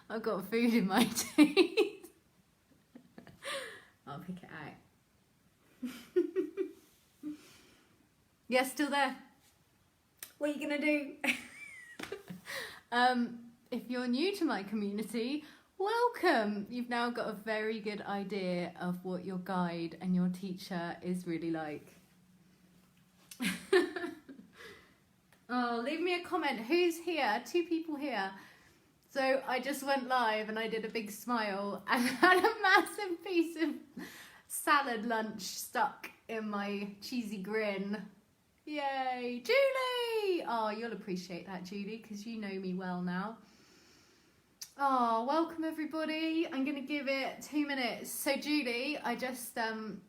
I've got food in my teeth. I'll pick it out. Yeah, still there. What are you gonna do? If you're new to my community, welcome. You've now got a very good idea of what your guide and your teacher is really like. Oh, leave me a comment. Who's here? 2 people here. So I just went live and I did a big smile and had a massive piece of salad lunch stuck in my cheesy grin. Yay, Julie! Oh, you'll appreciate that, Julie, because you know me well now. Oh, welcome everybody. I'm going to give it 2 minutes. So Julie, I just, I'm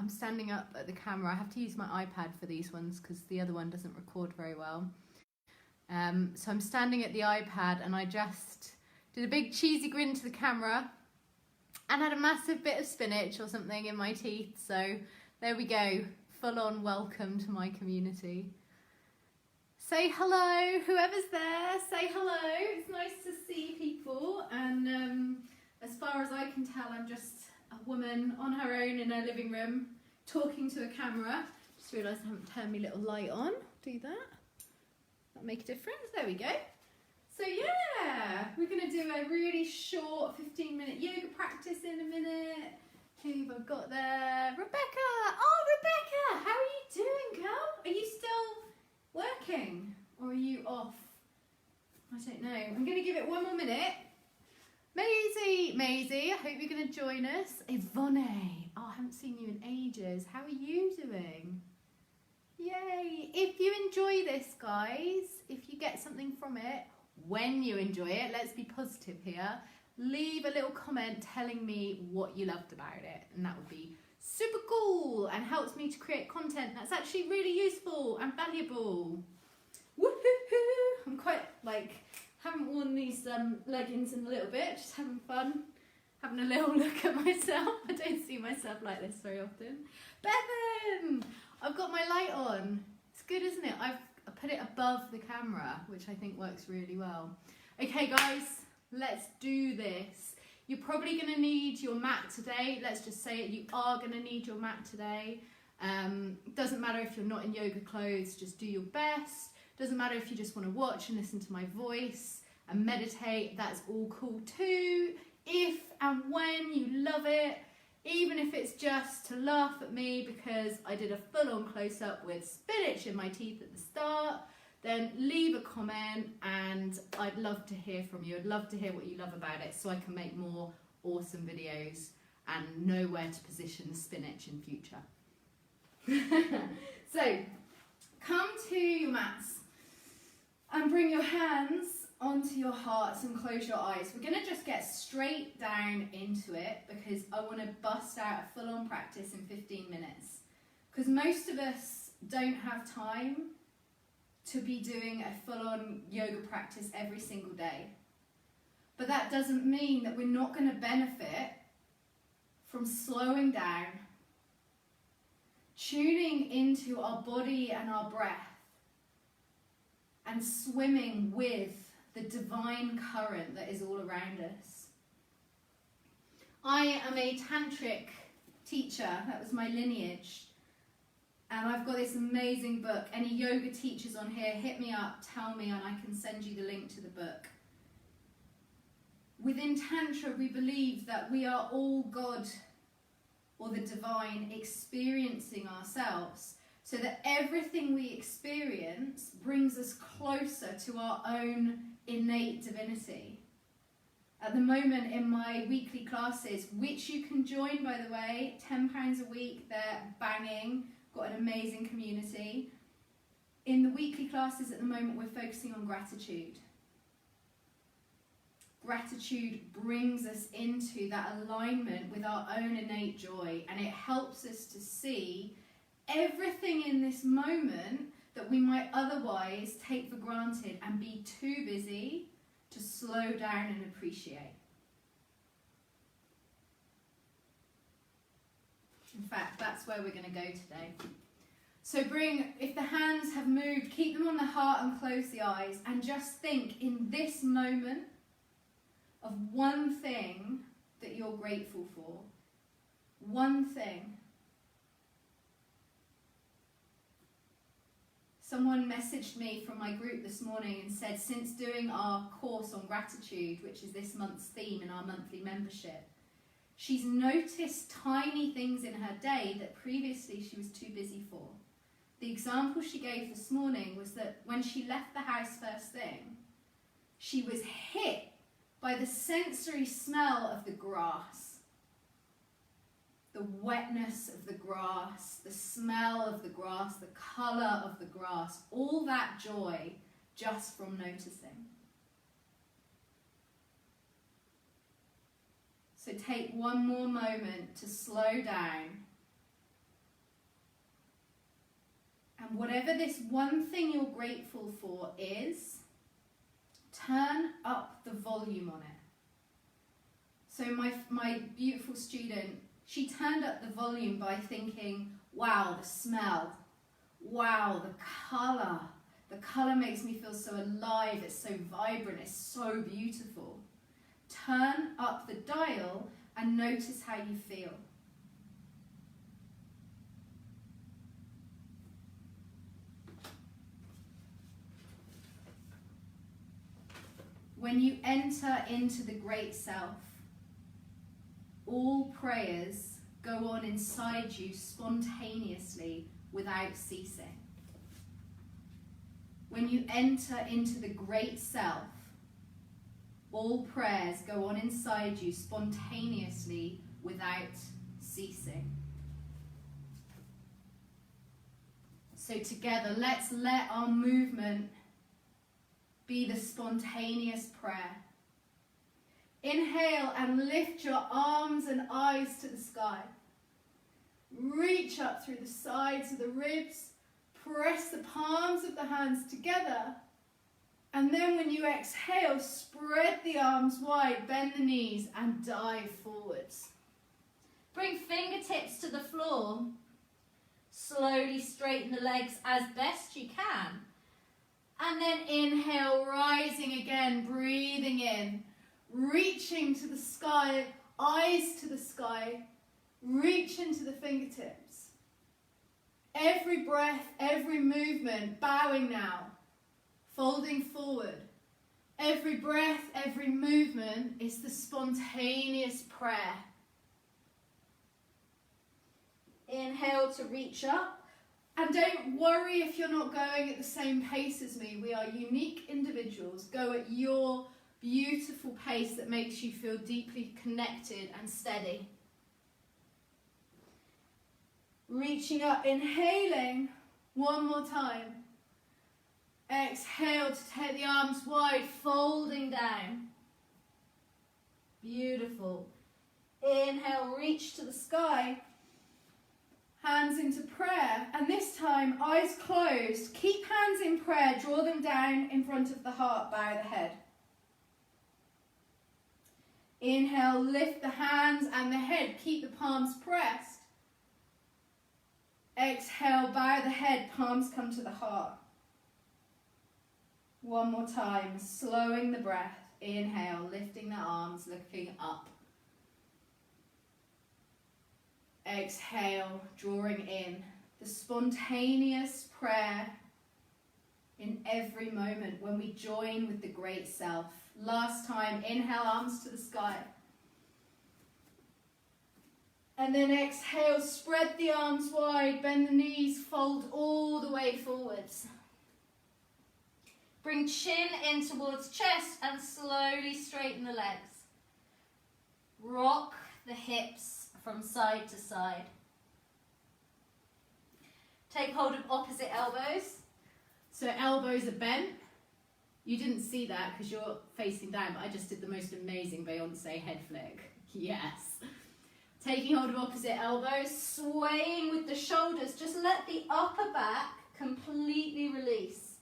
standing up at the camera. I have to use my iPad for these ones because the other one doesn't record very well. So I'm standing at the iPad and I just did a big cheesy grin to the camera and had a massive bit of spinach or something in my teeth. So there we go. Full on welcome to my community. Say hello, whoever's there, say hello. It's nice to see people. And as far as I can tell, I'm just a woman on her own in her living room talking to a camera. Just realised I haven't turned my little light on. Do that. That'll make a difference. There we go. So yeah, we're going to do a really short 15-minute yoga practice in a minute. Who have I got there? Rebecca! Oh, Rebecca! How are you doing, girl? Are you still working? Or are you off? I don't know. I'm going to give it 1 more minute. Maisie, I hope you're going to join us. Yvonne, oh, I haven't seen you in ages. How are you doing? Yay! If you enjoy this, guys, if you get something from it, when you enjoy it, let's be positive here. Leave a little comment telling me what you loved about it, and that would be super cool and helps me to create content that's actually really useful and valuable. Woohoo! I'm quite haven't worn these leggings in a little bit, just having fun, having a little look at myself. I don't see myself like this very often. Bevan! I've got my light on. It's good, isn't it? I put it above the camera, which I think works really well. Okay, guys. Let's do this. You're probably going to need your mat today. Let's just say it. You are going to need your mat today. Doesn't matter if you're not in yoga clothes. Just do your best. Doesn't matter if you just want to watch and listen to my voice and meditate. That's all cool too. If and when you love it, even if it's just to laugh at me because I did a full-on close-up with spinach in my teeth at the start, then leave a comment and I'd love to hear from you. I'd love to hear what you love about it so I can make more awesome videos and know where to position the spinach in future. So, come to your mats and bring your hands onto your hearts and close your eyes. We're going to just get straight down into it because I want to bust out a full-on practice in 15 minutes. Because most of us don't have time to be doing a full-on yoga practice every single day. But that doesn't mean that we're not going to benefit from slowing down, tuning into our body and our breath, and swimming with the divine current that is all around us. I am a tantric teacher. That was my lineage. And I've got this amazing book. Any yoga teachers on here, hit me up, tell me, and I can send you the link to the book. Within Tantra, we believe that we are all God or the divine experiencing ourselves, so that everything we experience brings us closer to our own innate divinity. At the moment in my weekly classes, which you can join, by the way, £10 a week, they're banging. Got an amazing community. In the weekly classes at the moment, we're focusing on gratitude. Gratitude brings us into that alignment with our own innate joy, and it helps us to see everything in this moment that we might otherwise take for granted and be too busy to slow down and appreciate. In fact, that's where we're going to go today. So if the hands have moved, keep them on the heart and close the eyes, and just think in this moment of one thing that you're grateful for. One thing. Someone messaged me from my group this morning and said, since doing our course on gratitude, which is this month's theme in our monthly membership, she's noticed tiny things in her day that previously she was too busy for. The example she gave this morning was that when she left the house first thing, she was hit by the sensory smell of the grass. The wetness of the grass, the smell of the grass, the colour of the grass, all that joy just from noticing. So take one more moment to slow down. And whatever this one thing you're grateful for is, turn up the volume on it. So my beautiful student, she turned up the volume by thinking, wow, the smell, wow, the colour. The colour makes me feel so alive, it's so vibrant, it's so beautiful. Turn up the dial and notice how you feel. When you enter into the great self, all prayers go on inside you spontaneously without ceasing. When you enter into the great self, all prayers go on inside you spontaneously without ceasing. So together, let's let our movement be the spontaneous prayer. Inhale and lift your arms and eyes to the sky. Reach up through the sides of the ribs. Press the palms of the hands together. And then when you exhale, spread the arms wide, bend the knees and dive forwards. Bring fingertips to the floor. Slowly straighten the legs as best you can. And then inhale, rising again, breathing in. Reaching to the sky, eyes to the sky, reach into the fingertips. Every breath, every movement, bowing now, folding forward. Every breath, every movement is the spontaneous prayer. Inhale to reach up. And don't worry if you're not going at the same pace as me. We are unique individuals. Go at your beautiful pace that makes you feel deeply connected and steady. Reaching up, inhaling, one more time. Exhale to take the arms wide, folding down. Beautiful. Inhale, reach to the sky. Hands into prayer. And this time, eyes closed. Keep hands in prayer, draw them down in front of the heart, bow the head. Inhale, lift the hands and the head. Keep the palms pressed. Exhale, bow the head, palms come to the heart. One more time, slowing the breath. Inhale, lifting the arms, looking up. Exhale, drawing in. The spontaneous prayer in every moment when we join with the great self. Last time, inhale, arms to the sky. And then exhale, spread the arms wide, bend the knees, fold all the way forwards. Bring chin in towards chest and slowly straighten the legs. Rock the hips from side to side. Take hold of opposite elbows. So elbows are bent. You didn't see that because you're facing down, but I just did the most amazing Beyonce head flick. Yes. Taking hold of opposite elbows, swaying with the shoulders. Just let the upper back completely release.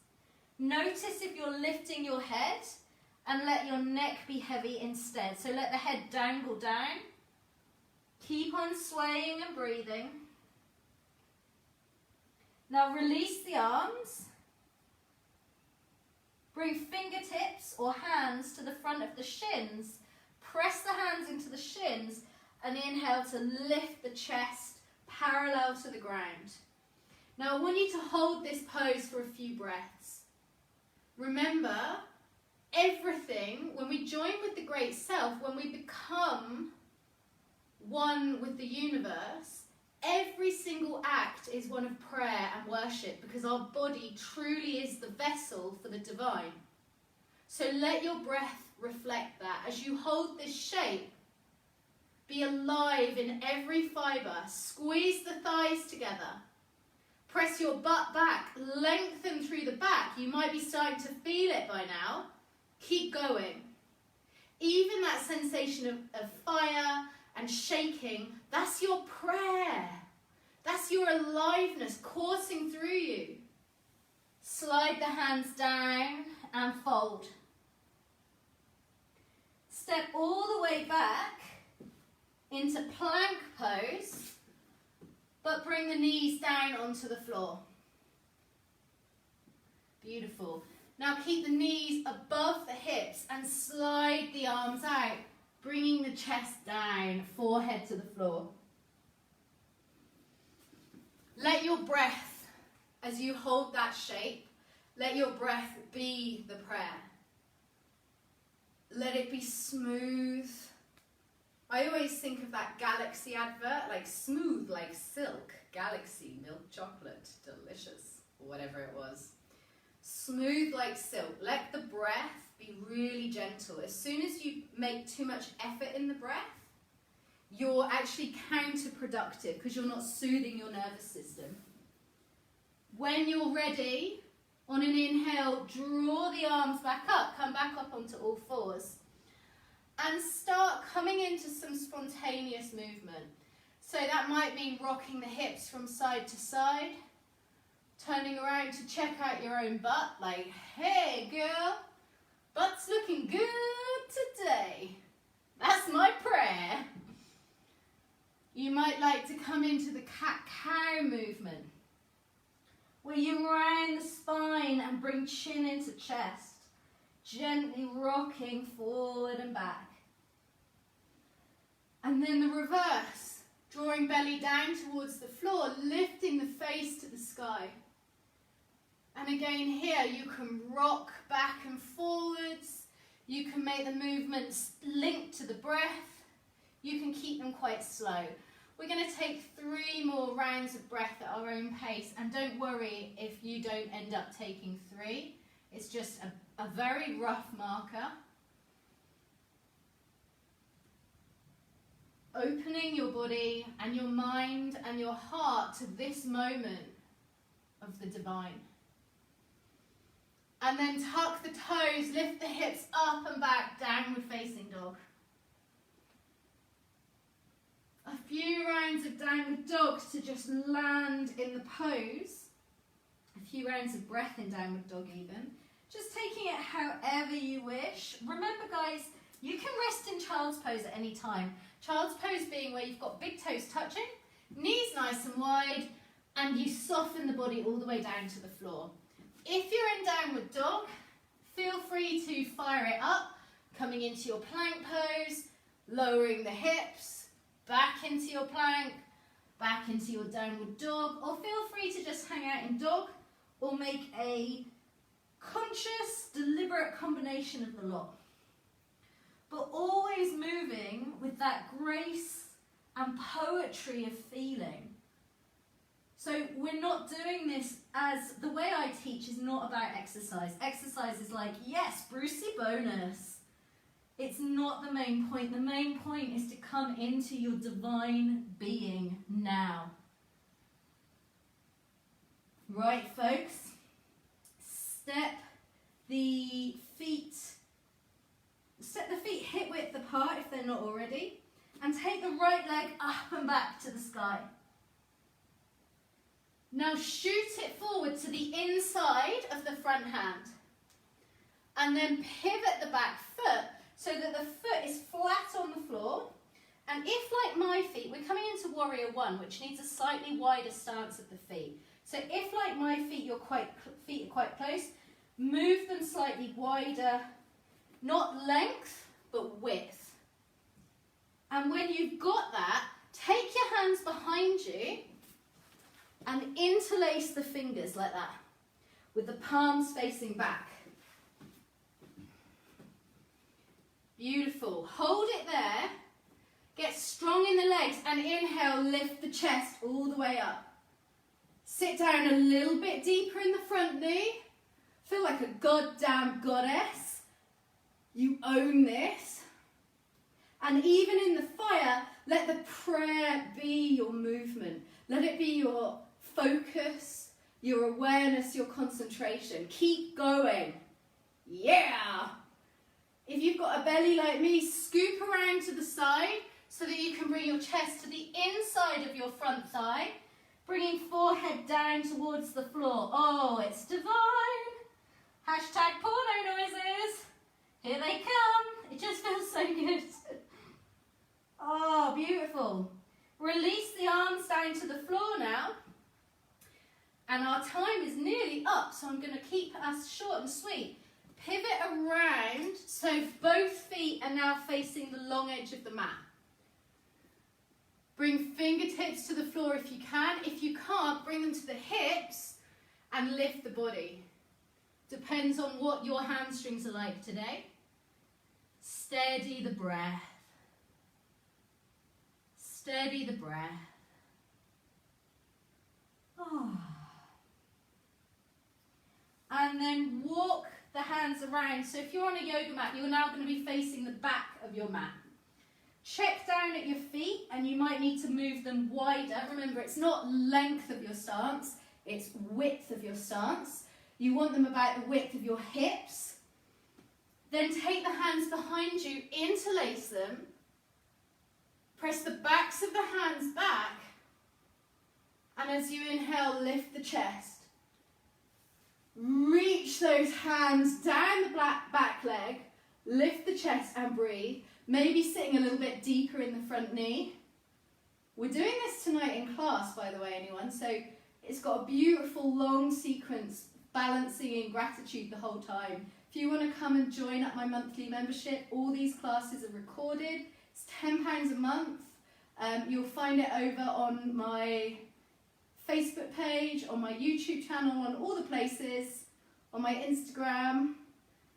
Notice if you're lifting your head and let your neck be heavy instead. So let the head dangle down. Keep on swaying and breathing. Now release the arms. Bring fingertips or hands to the front of the shins. Press the hands into the shins and inhale to lift the chest parallel to the ground. Now I want you to hold this pose for a few breaths. Remember, everything, when we join with the great self, when we become one with the universe, every single act is one of prayer and worship, because our body truly is the vessel for the divine. So let your breath reflect that. As you hold this shape, be alive in every fibre. Squeeze the thighs together. Press your butt back. Lengthen through the back. You might be starting to feel it by now. Keep going. Even that sensation of fire and shaking, that's your prayer. That's your aliveness coursing through you. Slide the hands down and fold. Step all the way back into plank pose, but bring the knees down onto the floor. Beautiful. Now keep the knees above the hips and slide the arms out, bringing the chest down, forehead to the floor. Let your breath, as you hold that shape, let your breath be the prayer. Let it be smooth. I always think of that Galaxy advert, like smooth like silk, Galaxy, milk chocolate, delicious, or whatever it was. Smooth like silk. Let the breath be really gentle. As soon as you make too much effort in the breath, you're actually counterproductive because you're not soothing your nervous system. When you're ready, on an inhale, draw the arms back up, come back up onto all fours. And start coming into some spontaneous movement. So that might mean rocking the hips from side to side, turning around to check out your own butt, like, hey girl, butt's looking good today. That's my prayer. You might like to come into the cat-cow movement, where you round the spine and bring chin into chest, gently rocking forward and back. And then the reverse, drawing belly down towards the floor, lifting the face to the sky. And again here, you can rock back and forwards. You can make the movements linked to the breath. You can keep them quite slow. We're going to take 3 more rounds of breath at our own pace. And don't worry if you don't end up taking 3. It's just a very rough marker. Opening your body and your mind and your heart to this moment of the divine. And then tuck the toes, lift the hips up and back, downward facing dog. A few rounds of downward dog to just land in the pose. A few rounds of breath in downward dog even. Just taking it however you wish. Remember guys, you can rest in child's pose at any time. Child's pose being where you've got big toes touching, knees nice and wide, and you soften the body all the way down to the floor. If you're in downward dog, feel free to fire it up, coming into your plank pose, lowering the hips, back into your plank, back into your downward dog, or feel free to just hang out in dog, or make a conscious, deliberate combination of the lot. But always moving with that grace and poetry of feeling. So we're not doing this as, the way I teach is not about exercise. Exercise is like, yes, Brucey bonus. It's not the main point. The main point is to come into your divine being now. Right, folks? Step the feet hip width apart if they're not already, and take the right leg up and back to the sky. Now shoot it forward to the inside of the front hand, and then pivot the back foot so that the foot is flat on the floor. And if, like my feet, we're coming into warrior 1, which needs a slightly wider stance of the feet. So if, like my feet, your feet are quite close, move them slightly wider, not length, but width. And when you've got that, take your hands behind you and interlace the fingers like that, with the palms facing back. Beautiful. Hold it there. Get strong in the legs and inhale, lift the chest all the way up. Sit down a little bit deeper in the front knee. Feel like a goddamn goddess. You own this. And even in the fire, let the prayer be your movement. Let it be your focus, your awareness, your concentration. Keep going. Yeah. If you've got a belly like me, scoop around to the side so that you can bring your chest to the inside of your front thigh, bringing forehead down towards the floor. Oh, it's divine. Hashtag porno noises. Here they come. It just feels so good. Oh, beautiful. Release the arms down to the floor now. And our time is nearly up, so I'm going to keep us short and sweet. Pivot around so both feet are now facing the long edge of the mat. Bring fingertips to the floor if you can. If you can't, bring them to the hips and lift the body. Depends on what your hamstrings are like today. Steady the breath. Steady the breath. Oh. And then walk the hands around. So if you're on a yoga mat, you're now going to be facing the back of your mat. Check down at your feet and you might need to move them wider. Remember, it's not length of your stance, it's width of your stance. You want them about the width of your hips. Then take the hands behind you, interlace them. Press the backs of the hands back. And as you inhale, lift the chest. Reach those hands down the back leg, lift the chest and breathe. Maybe sitting a little bit deeper in the front knee. We're doing this tonight in class, by the way, anyone. So it's got a beautiful long sequence, balancing in gratitude the whole time. If you want to come and join up my monthly membership, all these classes are recorded. It's £10 a month. You'll find it over on my Facebook page, on my YouTube channel, on all the places, on my Instagram.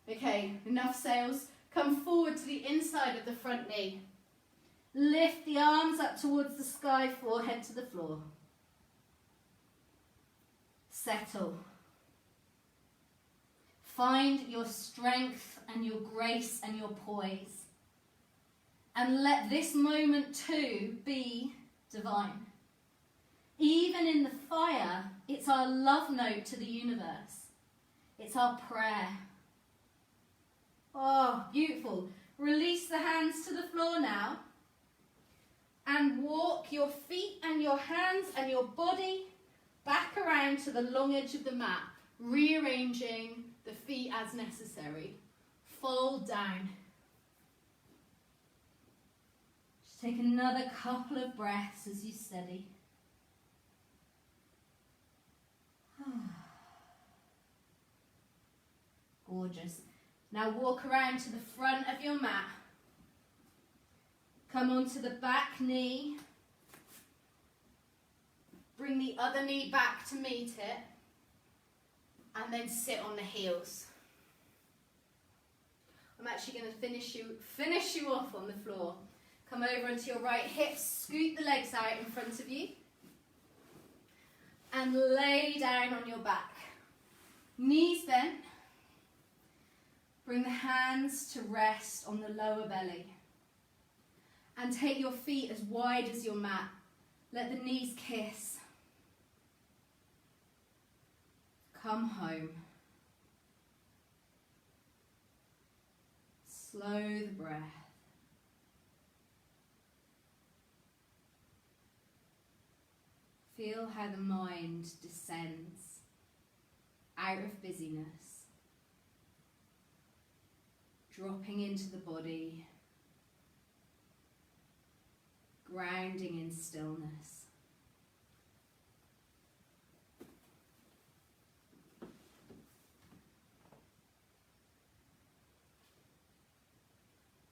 Okay, enough sales. Come forward to the inside of the front knee. Lift the arms up towards the sky, forehead to the floor. Settle. Find your strength and your grace and your poise. And let this moment too be divine. Even in the fire, it's our love note to the universe. It's our prayer. Oh, beautiful. Release the hands to the floor now. And walk your feet and your hands and your body back around to the long edge of the mat, rearranging the feet as necessary. Fold down. Just take another couple of breaths as you steady. Gorgeous. Now walk around to the front of your mat. Come onto the back knee. Bring the other knee back to meet it. And then sit on the heels. I'm actually going to finish you off on the floor. Come over onto your right hip. Scoot the legs out in front of you. And lay down on your back. Knees bent. Bring the hands to rest on the lower belly. And take your feet as wide as your mat. Let the knees kiss. Come home. Slow the breath. Feel how the mind descends out of busyness, dropping into the body, grounding in stillness.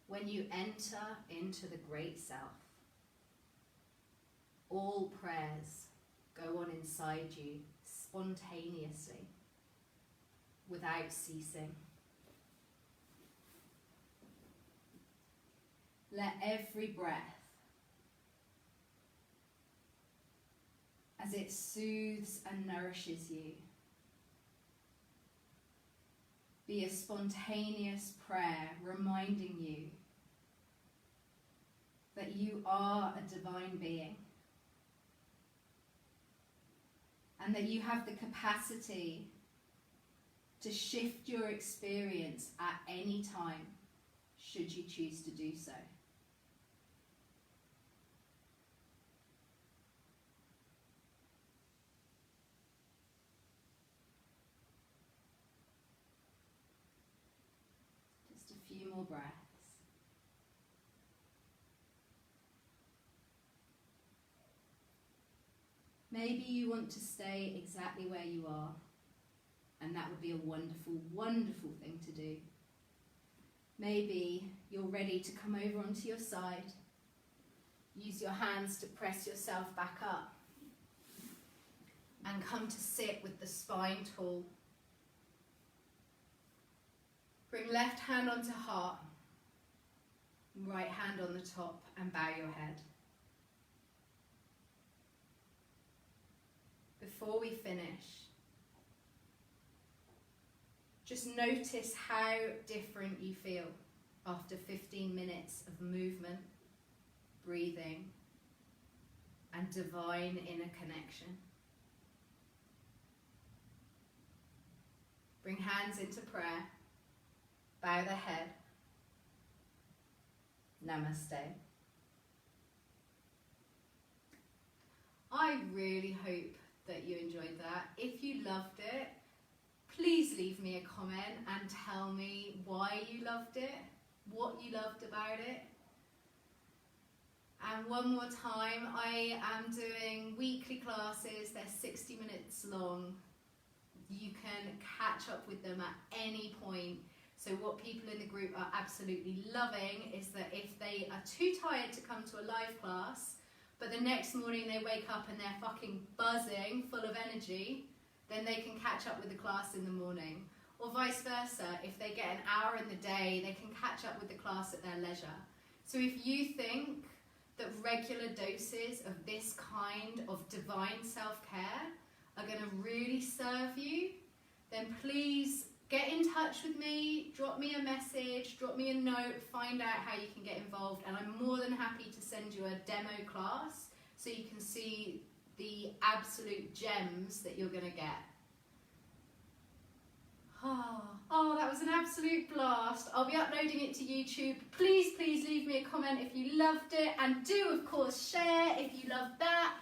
when you enter into the great self, all prayers go on inside you spontaneously, without ceasing. Let every breath, as it soothes and nourishes you, be a spontaneous prayer reminding you that you are a divine being and that you have the capacity to shift your experience at any time, should you choose to do so. Just a few more breaths. Maybe you want to stay exactly where you are, and that would be a wonderful, wonderful thing to do. Maybe you're ready to come over onto your side. Use your hands to press yourself back up and come to sit with the spine tall. Bring left hand onto heart, right hand on the top, and bow your head. Before we finish, just notice how different you feel after 15 minutes of movement, breathing, and divine inner connection. Bring hands into prayer, bow the head. Namaste. I really hope that you enjoyed that. If you loved it, please leave me a comment and tell me why you loved it, what you loved about it. And one more time, I am doing weekly classes. They're 60 minutes long. You can catch up with them at any point. So what people in the group are absolutely loving is that if they are too tired to come to a live class, but the next morning they wake up and they're fucking buzzing, full of energy, then they can catch up with the class in the morning. Or vice versa, if they get an hour in the day, they can catch up with the class at their leisure. So if you think that regular doses of this kind of divine self-care are going to really serve you, then please get in touch with me, drop me a message, drop me a note, find out how you can get involved, and I'm more than happy to send you a demo class so you can see the absolute gems that you're going to get. Oh, that was an absolute blast. I'll be uploading it to YouTube. Please, please leave me a comment if you loved it, and do, of course, share if you loved that.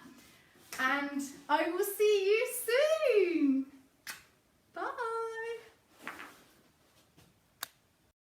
And I will see you